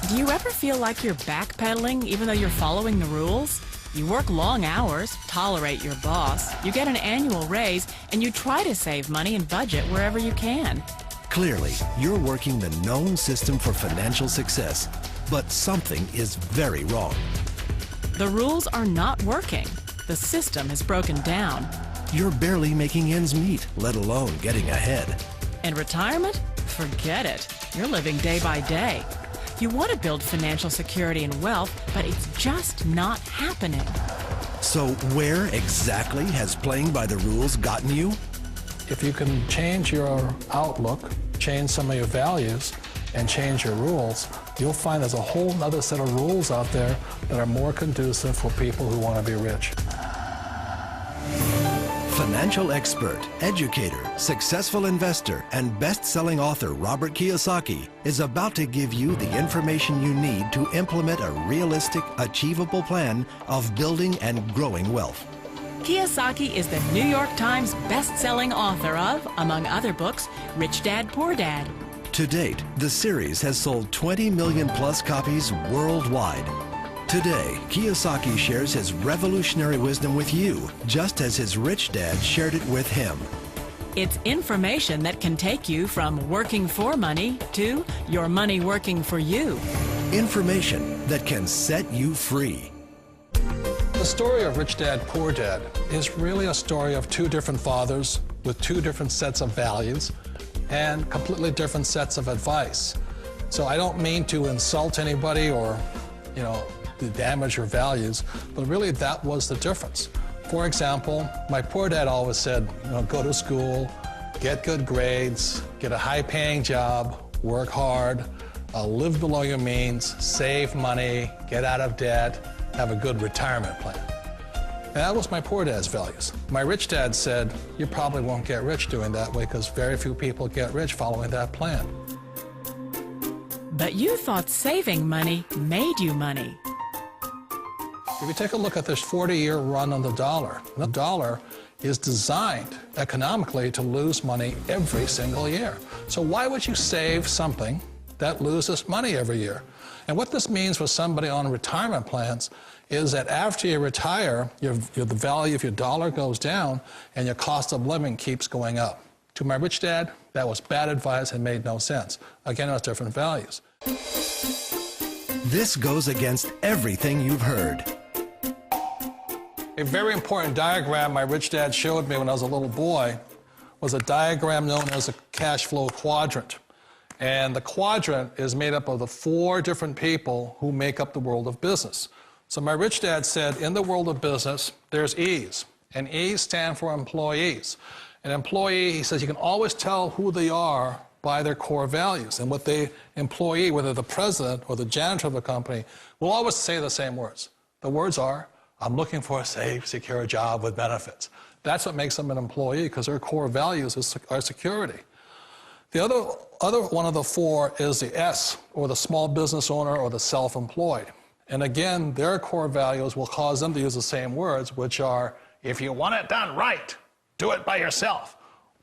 Do you ever feel like you're backpedaling even though you're following the rules? You work long hours, tolerate your boss, you get an annual raise, and you try to save money and budget wherever you can. Clearly, you're working the known system for financial success, but something is very wrong. The rules are not working. The system is broken down. You're barely making ends meet, let alone getting ahead. And retirement? Forget it. You're living day by day. You want to build financial security and wealth, but it's just not happening. So where exactly has playing by the rules gotten you? If you can change your outlook, change some of your values, and change your rules, you'll find there's a whole other set of rules out there that are more conducive for people who want to be rich. Financial expert, educator, successful investor, and best-selling author Robert Kiyosaki is about to give you the information you need to implement a realistic, achievable plan of building and growing wealth. Kiyosaki is the New York Times best-selling author of, among other books, Rich Dad, Poor Dad. To date, the series has sold 20 million plus copies worldwide. Today, Kiyosaki shares his revolutionary wisdom with you, just as his rich dad shared it with him. It's information that can take you from working for money to your money working for you. Information that can set you free. The story of Rich Dad, Poor Dad is really a story of two different fathers with two different sets of values and completely different sets of advice. So I don't mean to insult anybody or, to damage your values, but really that was the difference. For example, my poor dad always said, go to school, get good grades, get a high-paying job, work hard, live below your means, save money, get out of debt, have a good retirement plan. And that was my poor dad's values. My rich dad said, you probably won't get rich doing that way because very few people get rich following that plan. But you thought saving money made you money. If you take a look at this 40-year run on the dollar is designed economically to lose money every single year. So why would you save something that loses money every year? And what this means for somebody on retirement plans is that after you retire, the value of your dollar goes down and your cost of living keeps going up. To my rich dad, that was bad advice and made no sense. Again, it was different values. This goes against everything you've heard. A very important diagram my rich dad showed me when I was a little boy was a diagram known as a cash flow quadrant. And the quadrant is made up of the 4 different people who make up the world of business. So my rich dad said, in the world of business, there's E's, and E's stand for employees. An employee, he says, you can always tell who they are by their core values. And what the employee, whether the president or the janitor of the company, will always say the same words. The words are, I'm looking for a safe, secure job with benefits. That's what makes them an employee, because their core values are security. The other one of the 4 is the S, or the small business owner or the self-employed. And again, their core values will cause them to use the same words, which are, if you want it done right, do it by yourself.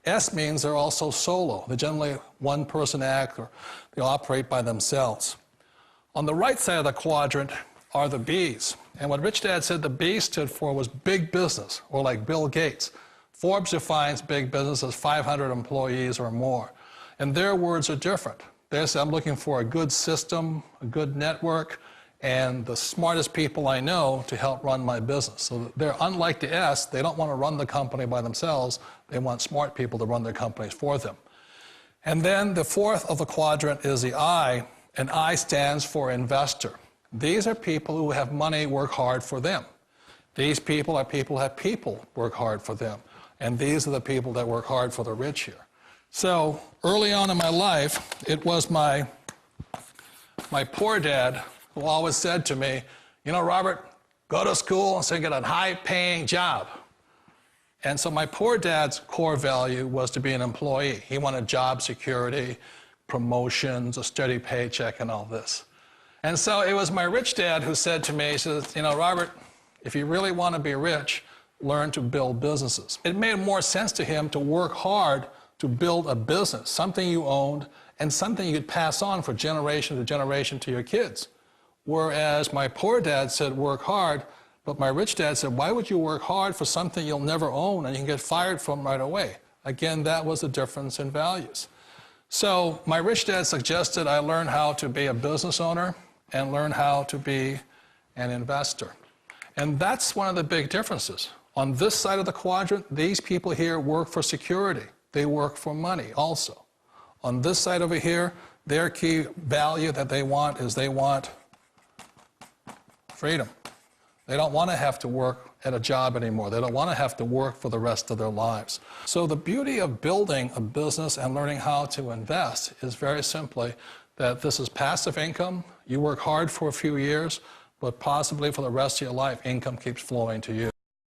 S means they're also solo. They're generally one-person act, or they operate by themselves. On the right side of the quadrant are the B's. And what Rich Dad said the B stood for was big business, or like Bill Gates. Forbes defines big business as 500 employees or more. And their words are different. They say, I'm looking for a good system, a good network, and the smartest people I know to help run my business. So they're unlike the S. They don't want to run the company by themselves. They want smart people to run their companies for them. And then the 4th of the quadrant is the I, and I stands for investor. These are people who have money work hard for them. These people are people who have people work hard for them. And these are the people that work hard for the rich here. So early on in my life, it was my poor dad who always said to me, Robert, go to school and so you get a high-paying job. And so my poor dad's core value was to be an employee. He wanted job security, promotions, a steady paycheck, and all this. And so it was my rich dad who said to me, he says, Robert, if you really want to be rich, learn to build businesses. It made more sense to him to work hard to build a business, something you owned, and something you could pass on for generation to generation to your kids. Whereas my poor dad said, work hard, but my rich dad said, why would you work hard for something you'll never own and you can get fired from right away? Again, that was the difference in values. So my rich dad suggested I learn how to be a business owner and learn how to be an investor. And that's one of the big differences. On this side of the quadrant, these people here work for security. They work for money also. On this side over here, their key value that they want is they want freedom. They don't want to have to work at a job anymore. They don't want to have to work for the rest of their lives. So the beauty of building a business and learning how to invest is very simply that this is passive income. You work hard for a few years, but possibly for the rest of your life, income keeps flowing to you.